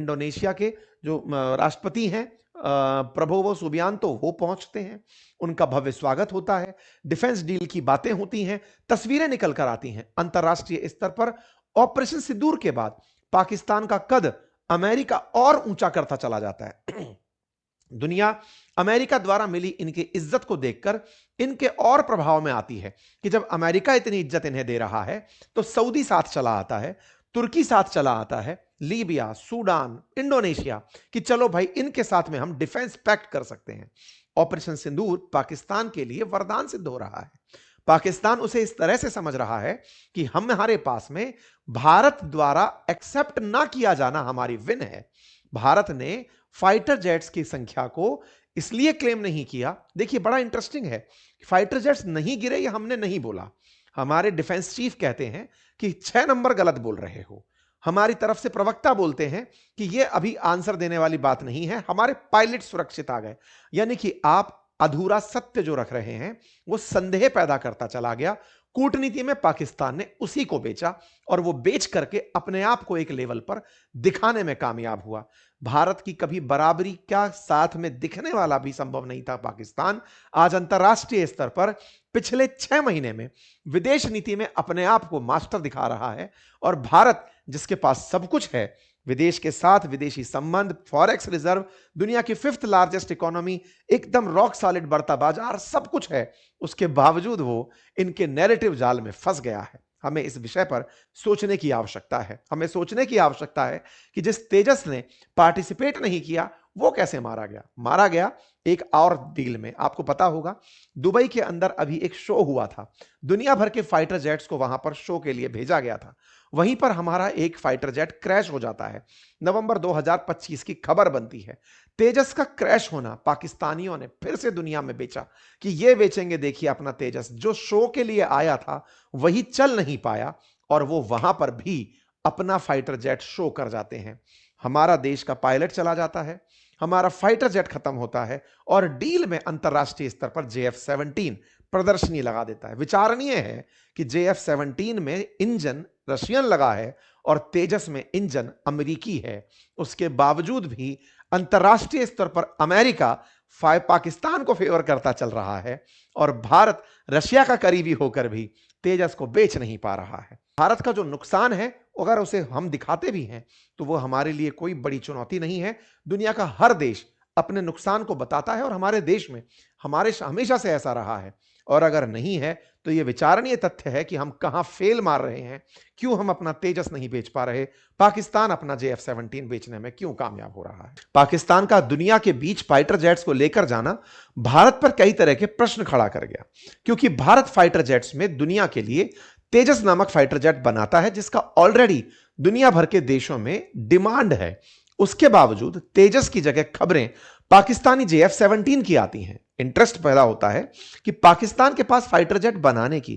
Indonesia के जो राष्ट्रपति हैं प्रबोवो सुबियांतो, वो पहुंचते हैं, उनका भव्य स्वागत होता है, डिफेंस डील की बातें होती हैं, तस्वीरें निकल कर आती हैं। अंतरराष्ट्रीय स्तर पर ऑपरेशन सिंदूर के बाद पाकिस्तान का कद अमेरिका और ऊंचा करता चला जाता है। दुनिया अमेरिका द्वारा मिली इनकी इज्जत को देखकर इनके और प्रभाव में आती है कि जब अमेरिका इतनी इज्जत इन्हें दे रहा है तो सऊदी साथ चला आता है, तुर्की साथ चला आता है, लीबिया, सूडान, इंडोनेशिया, कि चलो भाई इनके साथ में हम डिफेंस पैक्ट कर सकते हैं। ऑपरेशन सिंदूर पाकिस्तान के लिए वरदान सिद्ध हो रहा है। पाकिस्तान उसे इस तरह से समझ रहा है कि हमारे पास में भारत द्वारा एक्सेप्ट ना किया जाना हमारी विन है। भारत ने फाइटर जेट्स की संख्या को इसलिए क्लेम नहीं किया, देखिए बड़ा इंटरेस्टिंग है, फाइटर जेट्स नहीं गिरे ये हमने नहीं बोला, हमारे डिफेंस चीफ कहते हैं कि 6 नंबर गलत बोल रहे हो। हमारी तरफ से प्रवक्ता बोलते हैं कि ये अभी आंसर देने वाली बात नहीं है, हमारे पायलट सुरक्षित आ गए। यानी कि आप अधूरा सत्य जो रख रहे हैं वो संदेह पैदा करता चला गया। कूटनीति में पाकिस्तान ने उसी को बेचा और वो बेच करके अपने आप को एक लेवल पर दिखाने में कामयाब हुआ। भारत की कभी बराबरी क्या साथ में दिखने वाला भी संभव नहीं था पाकिस्तान, आज अंतरराष्ट्रीय स्तर पर पिछले 6 महीने में विदेश नीति में अपने आप को मास्टर दिखा रहा है। और भारत जिसके पास सब कुछ है, विदेश के साथ विदेशी संबंध, फॉरेक्स रिजर्व, दुनिया की 5th लार्जेस्ट इकोनॉमी, एकदम रॉक सॉलिड बढ़ता बाजार, सब कुछ है, उसके बावजूद वो इनके नैरेटिव जाल में फंस गया है। हमें इस विषय पर सोचने की आवश्यकता है। हमें सोचने की आवश्यकता है कि जिस तेजस ने पार्टिसिपेट नहीं किया वो कैसे मारा गया। मारा गया एक और डील में। आपको पता होगा दुबई के अंदर अभी एक शो हुआ था, दुनिया भर के फाइटर जेट्स को वहां पर शो के लिए भेजा गया था। वहीं पर हमारा एक फाइटर जेट क्रैश हो जाता है। नवंबर 2025 की खबर बनती है। तेजस का क्रैश होना पाकिस्तानियों ने फिर से दुनिया में बेचा कि ये बेचेंगे, देखिए अपना तेजस, जो शो के लिए आया था वही चल नहीं पाया और वो वहां पर भी अपना फाइटर जेट शो कर जाते हैं। हमारा देश का पायलट चला जाता है, हमारा फाइटर जेट खत्म होता है और डील में अंतरराष्ट्रीय स्तर पर JF-17 प्रदर्शनी लगा देता है। विचारणीय है कि JF-17 में इंजन रशियन लगा है और तेजस में इंजन अमेरिकी है। उसके बावजूद भी अंतरराष्ट्रीय स्तर पर अमेरिका पाकिस्तान को फेवर करता चल रहा है और भारत रशिया का करीबी होकर भी तेजस को बेच नहीं पा रहा है। भारत का जो नुकसान है अगर उसे हम दिखाते भी हैं तो वो हमारे लिए कोई बड़ी चुनौती नहीं है। दुनिया का हर देश अपने नुकसान को बताता है और हमारे देश में हमेशा से ऐसा रहा है। और अगर नहीं है तो यह विचारणीय तथ्य है कि हम कहां फेल मार रहे हैं, क्यों हम अपना तेजस नहीं बेच पा रहे, पाकिस्तान अपना JF-17 बेचने में क्यों कामयाब हो रहा है। पाकिस्तान का दुनिया के बीच फाइटर जेट्स को लेकर जाना भारत पर कई तरह के प्रश्न खड़ा कर गया, क्योंकि भारत फाइटर जेट्स में दुनिया के लिए तेजस नामक फाइटर जेट बनाता है जिसका ऑलरेडी दुनिया भर के देशों में डिमांड है। उसके बावजूद तेजस की जगह खबरें पाकिस्तानी JF-17 की आती हैं। इंटरेस्ट पैदा होता है कि पाकिस्तान के पास फाइटर जेट बनाने की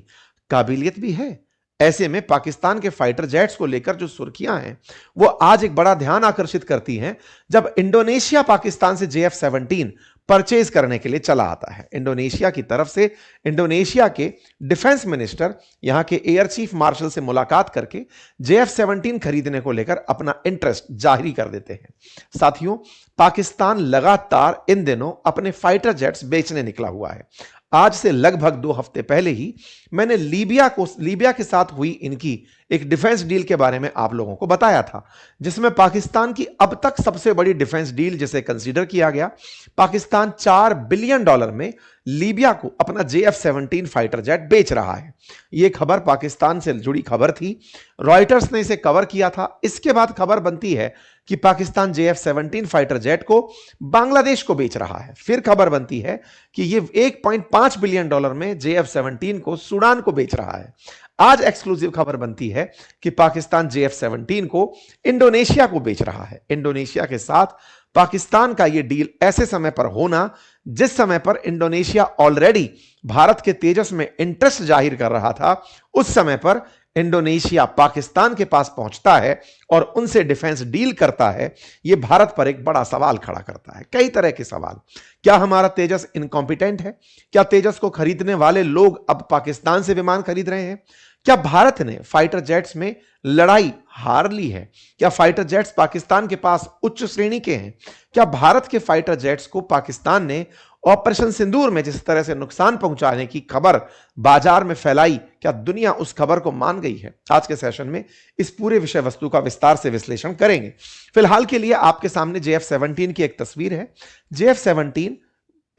काबिलियत भी है। ऐसे में पाकिस्तान के फाइटर जेट्स को लेकर जो सुर्खियां हैं वो आज एक बड़ा ध्यान आकर्षित करती हैं जब इंडोनेशिया पाकिस्तान से JF-17 परचेज करने के लिए चला आता है। इंडोनेशिया की तरफ से इंडोनेशिया के डिफेंस मिनिस्टर यहां के एयर चीफ मार्शल से मुलाकात करके JF-17 खरीदने को लेकर अपना इंटरेस्ट जाहिर कर देते हैं। साथियों, पाकिस्तान लगातार इन दिनों अपने फाइटर जेट्स बेचने निकला हुआ है। आज से लगभग 2 हफ्ते पहले ही मैंने लीबिया के साथ हुई इनकी एक डिफेंस डील के बारे में आप लोगों को बताया था, जिसमें पाकिस्तान की अब तक सबसे बड़ी डिफेंस डील जिसे कंसीडर किया गया। पाकिस्तान $4 बिलियन में लीबिया को अपना JF-17 फाइटर जेट बेच रहा है। यह खबर पाकिस्तान से जुड़ी खबर थी, रॉयटर्स ने इसे कवर किया था। इसके बाद खबर बनती है कि पाकिस्तान JF-17 फाइटर जेट को बांग्लादेश को बेच रहा है। फिर खबर बनती है कि यह $1.5 बिलियन में JF-17 को सूडान को बेच रहा है। आज एक्सक्लूसिव खबर बनती है कि पाकिस्तान JF-17 को इंडोनेशिया को बेच रहा है। इंडोनेशिया के साथ पाकिस्तान का यह डील ऐसे समय पर होना जिस समय पर इंडोनेशिया ऑलरेडी भारत के तेजस में इंटरेस्ट जाहिर कर रहा था, उस समय पर इंडोनेशिया पाकिस्तान के पास पहुंचता है और उनसे डिफेंस डील करता है। यह भारत पर एक बड़ा सवाल खड़ा करता है, कई तरह के सवाल। क्या हमारा तेजस इनकॉम्पिटेंट है? क्या तेजस को खरीदने वाले लोग अब पाकिस्तान से विमान खरीद रहे हैं? क्या भारत ने फाइटर जेट्स में लड़ाई हार ली है? क्या फाइटर जेट्स पाकिस्तान के पास उच्च श्रेणी के हैं? क्या भारत के फाइटर जेट्स को पाकिस्तान ने ऑपरेशन सिंदूर में जिस तरह से नुकसान पहुंचाने की खबर बाजार में फैलाई, क्या दुनिया उस खबर को मान गई है? आज के सेशन में इस पूरे विषय वस्तु का विस्तार से विश्लेषण करेंगे। फिलहाल के लिए आपके सामने JF-17 की एक तस्वीर है। JF-17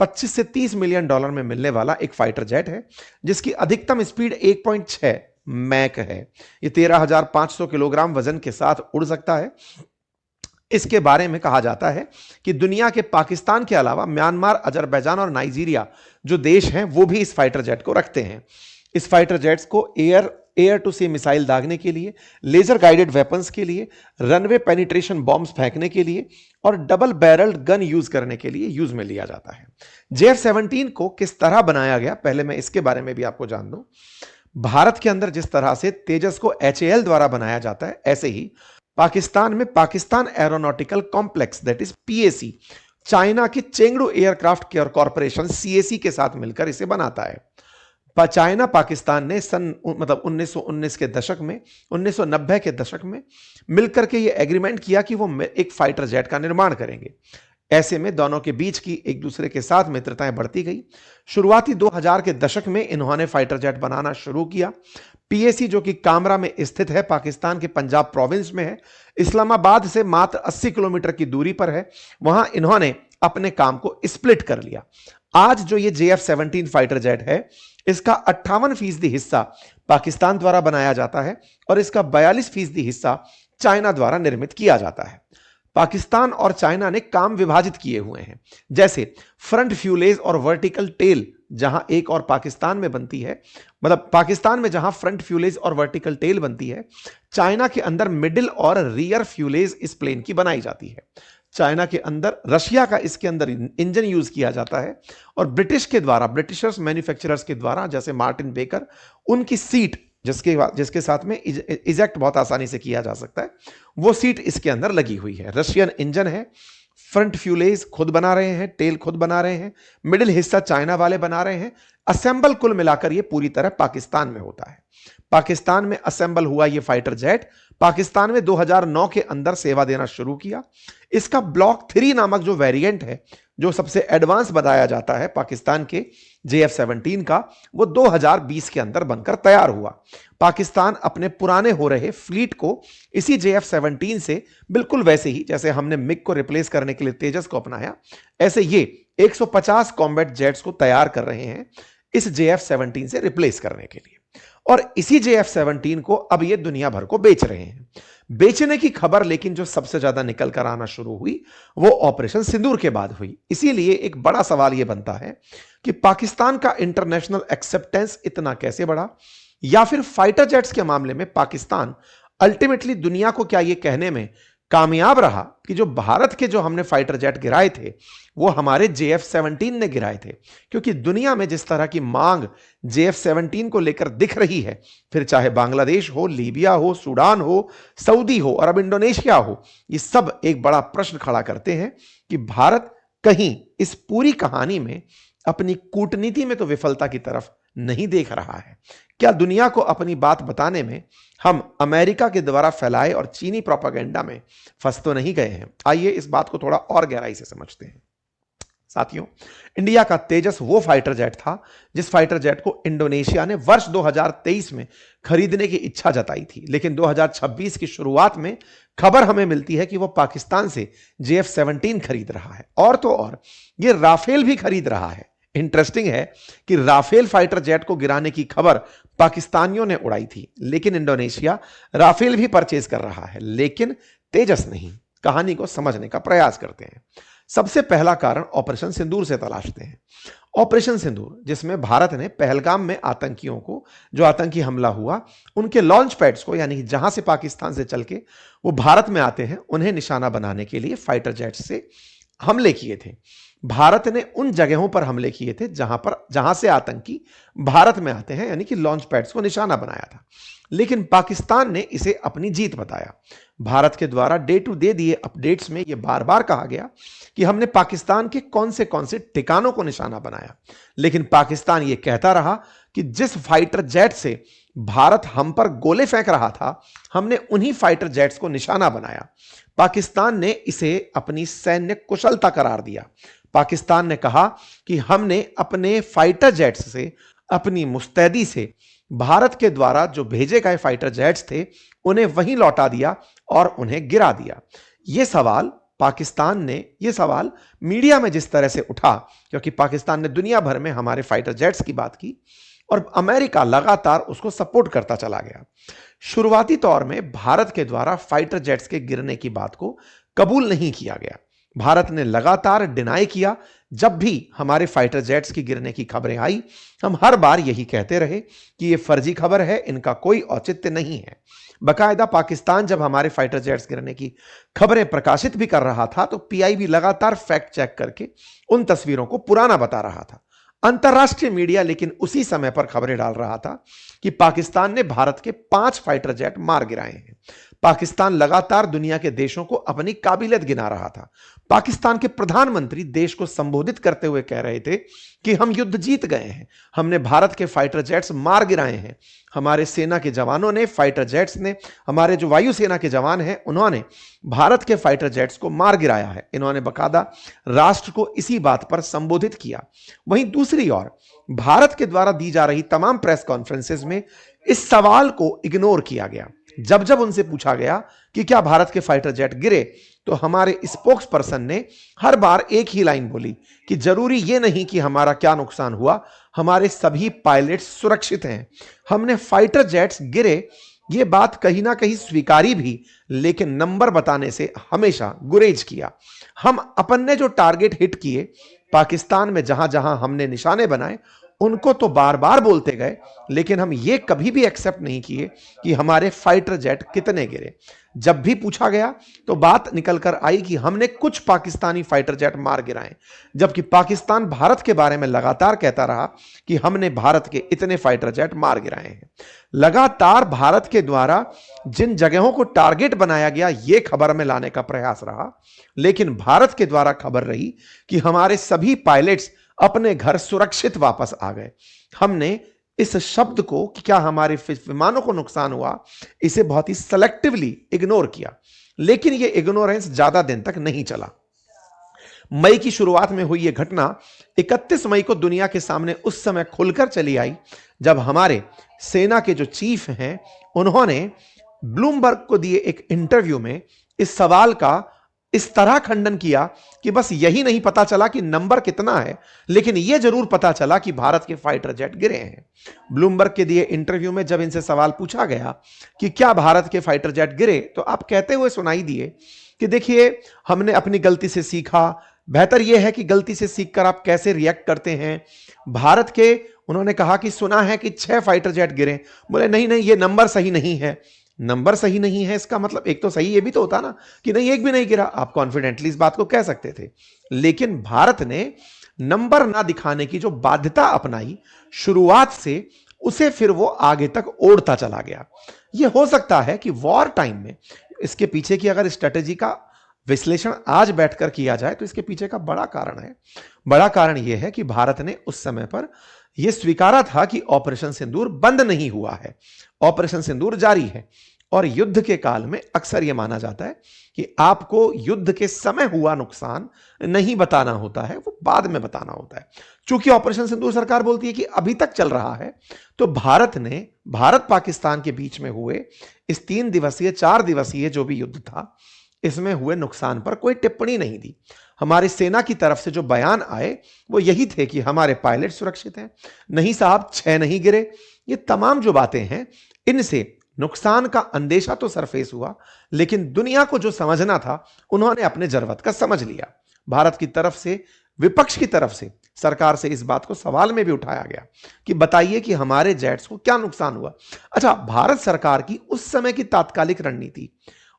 25 से 30 मिलियन डॉलर में मिलने वाला एक फाइटर जेट है, जिसकी अधिकतम स्पीड 1.6 मैक है। यह 13,500 किलोग्राम वजन के साथ उड़ सकता है। इसके बारे में कहा जाता है कि दुनिया के पाकिस्तान के अलावा म्यांमार, अजरबैजान और नाइजीरिया जो देश हैं वो भी इस फाइटर जेट को रखते हैं। इस फाइटर जेट्स को एयर टू सी मिसाइल दागने के लिए, लेजर गाइडेड वेपन्स के लिए, रनवे पेनिट्रेशन बॉम्ब्स फेंकने के लिए और डबल बैरल्ड गन यूज करने के लिए यूज में लिया जाता है। JF-17 को किस तरह बनाया गया, पहले मैं इसके बारे में भी आपको जान दूं। भारत के अंदर जिस तरह से तेजस को HAL द्वारा बनाया जाता है, ऐसे ही पाकिस्तान में Pakistan aeronautical complex that is PAC China के Chengdu aircraft care corporation CAC के साथ मिलकर इसे बनाता है। चाइना पाकिस्तान ने सन 1919 के दशक में, 1990 के दशक में मिलकर के ये एग्रीमेंट किया कि वो एक फाइटर जेट का निर्माण करेंगे। ऐसे में दोनों के बीच की एक दूसरे के साथ मित्रताएं बढ़ती गई। शुरुआती 2000 के दशक में इन्होंने फाइटर जेट बनाना शुरू किया। PAC जो कि कामरा में स्थित है, पाकिस्तान के पंजाब प्रोविंस में है, इस्लामाबाद से मात्र 80 किलोमीटर की दूरी पर है, वहां इन्होंने अपने काम को स्प्लिट कर लिया। आज जो ये JF-17 फाइटर जेट है, इसका 58% हिस्सा पाकिस्तान द्वारा बनाया जाता है और इसका 42% हिस्सा चाइना द्वारा निर्मित किया जाता है। पाकिस्तान और चाइना ने काम विभाजित किए हुए हैं, जैसे फ्रंट फ्यूलेज और वर्टिकल टेल जहां एक और पाकिस्तान में बनती है, पाकिस्तान में जहां फ्रंट फ्यूलेज और वर्टिकल टेल बनती है, चाइना के अंदर मिडिल और रियर फ्यूलेज इस प्लेन की बनाई जाती है। चाइना के अंदर, रशिया का इसके अंदर इंजन यूज किया जाता है और ब्रिटिशर्स मैन्युफैक्चरर्स के द्वारा, जैसे मार्टिन बेकर, उनकी सीट जिसके साथ में इजेक्ट बहुत आसानी से किया जा सकता है, वो सीट इसके अंदर लगी हुई है। रशियन इंजन है, फ्रंट फ्यूलेज खुद बना रहे हैं, टेल खुद बना रहे हैं, मिडिल हिस्सा चाइना वाले बना रहे हैं। असेंबल कुल मिलाकर ये पूरी तरह पाकिस्तान में होता है। पाकिस्तान में असेंबल हुआ ये फाइटर जेट पाकिस्तान में 2009 के अंदर सेवा देना शुरू किया। इसका ब्लॉक 3 नामक जो वेरिएंट है, जो सबसे एडवांस बताया जाता है पाकिस्तान के JF-17 का, वो 2020 के अंदर बनकर तैयार हुआ। पाकिस्तान अपने पुराने हो रहे फ्लीट को इसी JF-17 से, बिल्कुल वैसे ही जैसे हमने मिग को रिप्लेस करने के लिए तेजस को अपनाया, ऐसे ये 150 कॉम्बैट जेट्स को तैयार कर रहे हैं इस JF-17 से रिप्लेस करने के लिए। और इसी JF-17 को अब ये दुनिया भर को बेच रहे हैं। बेचने की खबर लेकिन जो सबसे ज्यादा निकल कर आना शुरू हुई वो ऑपरेशन सिंदूर के बाद हुई। इसीलिए एक बड़ा सवाल यह बनता है कि पाकिस्तान का इंटरनेशनल एक्सेप्टेंस इतना कैसे बढ़ा, या फिर फाइटर जेट्स के मामले में पाकिस्तान अल्टीमेटली दुनिया को क्या यह कहने में कामयाब रहा कि जो भारत के जो हमने फाइटर जेट गिराए थे वो हमारे JF-17 ने गिराए थे। क्योंकि दुनिया में जिस तरह की मांग JF-17 को लेकर दिख रही है, फिर चाहे बांग्लादेश हो, लीबिया हो, सूडान हो, सऊदी हो और अब इंडोनेशिया हो, ये सब एक बड़ा प्रश्न खड़ा करते हैं कि भारत कहीं इस पूरी कहानी में अपनी कूटनीति में तो विफलता की तरफ नहीं देख रहा है। क्या दुनिया को अपनी बात बताने में हम अमेरिका के द्वारा फैलाए और चीनी प्रोपेगेंडा में फंस तो नहीं गए हैं? आइए इस बात को थोड़ा और गहराई से समझते हैं। साथियों, इंडिया का तेजस वो फाइटर जेट था जिस फाइटर जेट को इंडोनेशिया ने वर्ष 2023 में खरीदने की इच्छा जताई थी, लेकिन 2026 की शुरुआत में खबर हमें मिलती है कि वो पाकिस्तान से JF-17 खरीद रहा है। और तो और ये राफेल भी खरीद रहा है। इंटरेस्टिंग है कि राफेल फाइटर जेट को गिराने की खबर पाकिस्तानियों ने उड़ाई थी, लेकिन इंडोनेशिया राफेल भी परचेज कर रहा है, लेकिन तेजस नहीं। कहानी को समझने का प्रयास करते हैं। सबसे पहला कारण ऑपरेशन सिंदूर से तलाशते हैं। ऑपरेशन सिंदूर, जिसमें भारत ने पहलगाम में आतंकियों को, जो आतंकी हमला हुआ, उनके लॉन्च पैड्स को, यानी जहां से पाकिस्तान से चल के वो भारत में आते हैं, उन्हें निशाना बनाने के लिए फाइटर जेट से हमले किए थे। भारत ने उन जगहों पर हमले किए थे जहां से आतंकी भारत में आते हैं, यानी कि लॉन्च पैड्स को निशाना बनाया था। लेकिन पाकिस्तान ने इसे अपनी जीत बताया। भारत के द्वारा डे टू डे दिए अपडेट्स में यह बार बार कहा गया कि हमने पाकिस्तान के कौन से ठिकानों को निशाना बनाया, लेकिन पाकिस्तान यह कहता रहा कि जिस फाइटर जेट से भारत हम पर गोले फेंक रहा था, हमने उन्हीं फाइटर जेट्स को निशाना बनाया। पाकिस्तान ने इसे अपनी सैन्य कुशलता करार दिया। पाकिस्तान ने कहा कि हमने अपने फाइटर जेट्स से, अपनी मुस्तैदी से भारत के द्वारा जो भेजे गए फाइटर जेट्स थे उन्हें वहीं लौटा दिया और उन्हें गिरा दिया। यह सवाल मीडिया में जिस तरह से उठा, क्योंकि पाकिस्तान ने दुनिया भर में हमारे फाइटर जेट्स की बात की और अमेरिका लगातार उसको सपोर्ट करता चला गया। शुरुआती तौर में भारत के द्वारा फाइटर जेट्स के गिरने की बात को कबूल नहीं किया गया। भारत ने लगातार डिनाई किया। जब भी हमारे फाइटर जेट्स की गिरने की खबरें आई, हम हर बार यही कहते रहे कि यह फर्जी खबर है, इनका कोई औचित्य नहीं है। बकायदा पाकिस्तान जब हमारे फाइटर जेट्स गिरने की खबरें प्रकाशित भी कर रहा था तो पीआईबी लगातार फैक्ट चेक करके उन तस्वीरों को पुराना बता रहा था। अंतरराष्ट्रीय मीडिया लेकिन उसी समय पर खबरें डाल रहा था कि पाकिस्तान ने भारत के 5 फाइटर जेट मार गिराए हैं। पाकिस्तान लगातार दुनिया के देशों को अपनी काबिलियत गिना रहा था। पाकिस्तान के प्रधानमंत्री देश को संबोधित करते हुए कह रहे थे कि हम युद्ध जीत गए हैं, हमने भारत के फाइटर जेट्स मार गिराए हैं। हमारे सेना के जवानों ने, फाइटर जेट्स ने, हमारे जो वायुसेना के जवान हैं उन्होंने भारत के फाइटर जेट्स को मार गिराया है। इन्होंने बकायदा राष्ट्र को इसी बात पर संबोधित किया। वहीं दूसरी ओर भारत के द्वारा दी जा रही तमाम प्रेस कॉन्फ्रेंसेस में इस सवाल को इग्नोर किया गया। जब जब उनसे पूछा गया कि क्या भारत के फाइटर जेट गिरे, तो हमारे स्पोक्स पर्सन ने हर बार एक ही लाइन बोली कि जरूरी यह नहीं कि हमारा क्या नुकसान हुआ, हमारे सभी पायलट्स सुरक्षित हैं। हमने फाइटर जेट्स गिरे यह बात कहीं ना कहीं स्वीकारी भी, लेकिन नंबर बताने से हमेशा गुरेज किया। हम अपन ने जो टारगेट हिट किए, पाकिस्तान में जहां जहां हमने निशाने बनाए उनको तो बार बार बोलते गए, लेकिन हम ये कभी भी एक्सेप्ट नहीं किए कि हमारे फाइटर जेट कितने गिरे। जब भी पूछा गया तो बात निकल कर आई कि हमने कुछ पाकिस्तानी फाइटर जेट मार गिराए, जबकि पाकिस्तान भारत के बारे में लगातार कहता रहा कि हमने भारत के इतने फाइटर जेट मार गिराए हैं। लगातार भारत के द्वारा जिन जगहों को टारगेट बनाया गया यह खबर में लाने का प्रयास रहा, लेकिन भारत के द्वारा खबर रही कि हमारे सभी पायलट्स अपने घर सुरक्षित वापस आ गए। हमने इस शब्द को कि क्या हमारे विमानों को नुकसान हुआ, इसे बहुत ही सेलेक्टिवली इग्नोर किया, लेकिन यह इग्नोरेंस ज्यादा दिन तक नहीं चला। मई की शुरुआत में हुई यह घटना 31 मई को दुनिया के सामने उस समय खुलकर चली आई जब हमारे सेना के जो चीफ हैं उन्होंने ब्लूमबर्ग को दिए एक इंटरव्यू में इस सवाल का इस तरह खंडन किया कि बस यही नहीं पता चला कि नंबर कितना है, लेकिन यह जरूर पता चला कि भारत के फाइटर जेट गिरे हैं। ब्लूमबर्ग के दिए इंटरव्यू में जब इनसे सवाल पूछा गया कि क्या भारत के फाइटर जेट गिरे, तो आप कहते हुए सुनाई दिए कि देखिए हमने अपनी गलती से सीखा, बेहतर यह है कि गलती से सीखकर आप कैसे रिएक्ट करते हैं। भारत के उन्होंने कहा कि सुना है कि 6 फाइटर जेट गिरे। बोले नहीं नहीं, यह नंबर सही नहीं है। नंबर सही नहीं है इसका मतलब एक तो सही ये भी तो होता ना कि नहीं, एक भी नहीं गिरा। आप कॉन्फिडेंटली इस बात को कह सकते थे, लेकिन भारत ने नंबर ना दिखाने की जो बाध्यता अपनाई शुरुआत से, उसे फिर वो आगे तक ओढ़ता चला गया। ये हो सकता है कि वॉर टाइम में इसके पीछे की अगर स्ट्रेटेजी का विश्लेषण आज बैठकर किया जाए तो इसके पीछे का बड़ा कारण है। बड़ा कारण यह है कि भारत ने उस समय पर यह स्वीकारा था कि ऑपरेशन सिंदूर बंद नहीं हुआ है, ऑपरेशन सिंदूर जारी है। और युद्ध के काल में अक्सर यह माना जाता है कि आपको युद्ध के समय हुआ नुकसान नहीं बताना होता है, वो बाद में बताना होता है। चूंकि ऑपरेशन सिंदूर सरकार बोलती है कि अभी तक चल रहा है, तो भारत पाकिस्तान के बीच में हुए इस 3 दिवसीय 4 दिवसीय जो भी युद्ध था, इसमें हुए नुकसान पर कोई टिप्पणी नहीं दी। हमारी सेना की तरफ से जो बयान आए वो यही थे कि हमारे पायलट सुरक्षित हैं, नहीं साहब 6 नहीं गिरे। ये तमाम जो बातें हैं, इनसे नुकसान का अंदेशा तो सरफेस हुआ, लेकिन दुनिया को जो समझना था उन्होंने अपने जरूरत का समझ लिया। भारत की तरफ से, विपक्ष की तरफ से सरकार से इस बात को सवाल में भी उठाया गया कि बताइए कि हमारे जेट्स को क्या नुकसान हुआ। अच्छा, भारत सरकार की उस समय की तात्कालिक रणनीति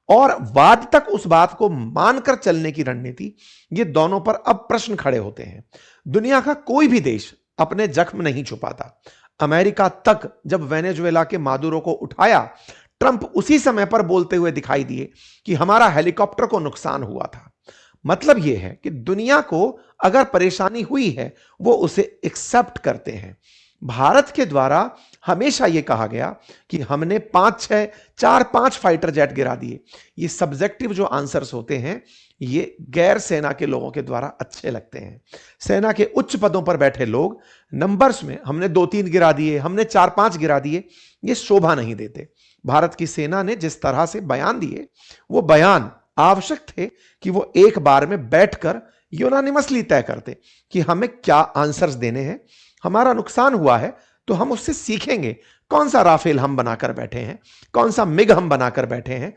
और बाद तक उस बात को मानकर चलने की रणनीति, ये दोनों पर अब प्रश्न खड़े होते हैं। दुनिया का कोई भी देश अपने जख्म नहीं छुपाता। अमेरिका तक जब वेनेजुएला के मादुरो को उठाया, ट्रंप उसी समय पर बोलते हुए दिखाई दिए कि हमारा हेलीकॉप्टर को नुकसान हुआ था। मतलब यह है कि दुनिया को अगर परेशानी हुई है वो उसे एक्सेप्ट करते हैं। भारत के द्वारा हमेशा यह कहा गया कि हमने 4-5 फाइटर जेट गिरा दिए। ये सब्जेक्टिव जो आंसर्स होते हैं, ये गैर सेना के लोगों के द्वारा अच्छे लगते हैं। सेना के उच्च पदों पर बैठे लोग नंबर्स में हमने 2-3 गिरा दिए, हमने 4-5 गिरा दिए, ये शोभा नहीं देते। भारत की सेना ने जिस तरह से बयान दिए, वो बयान आवश्यक थे कि वो एक बार में बैठकर यूनानिमसली तय करते कि हमें क्या आंसर्स देने हैं। हमारा नुकसान हुआ है तो हम उससे सीखेंगे। कौन सा राफेल हम बनाकर बैठे हैं, कौन सा मिग हम बनाकर बैठे हैं,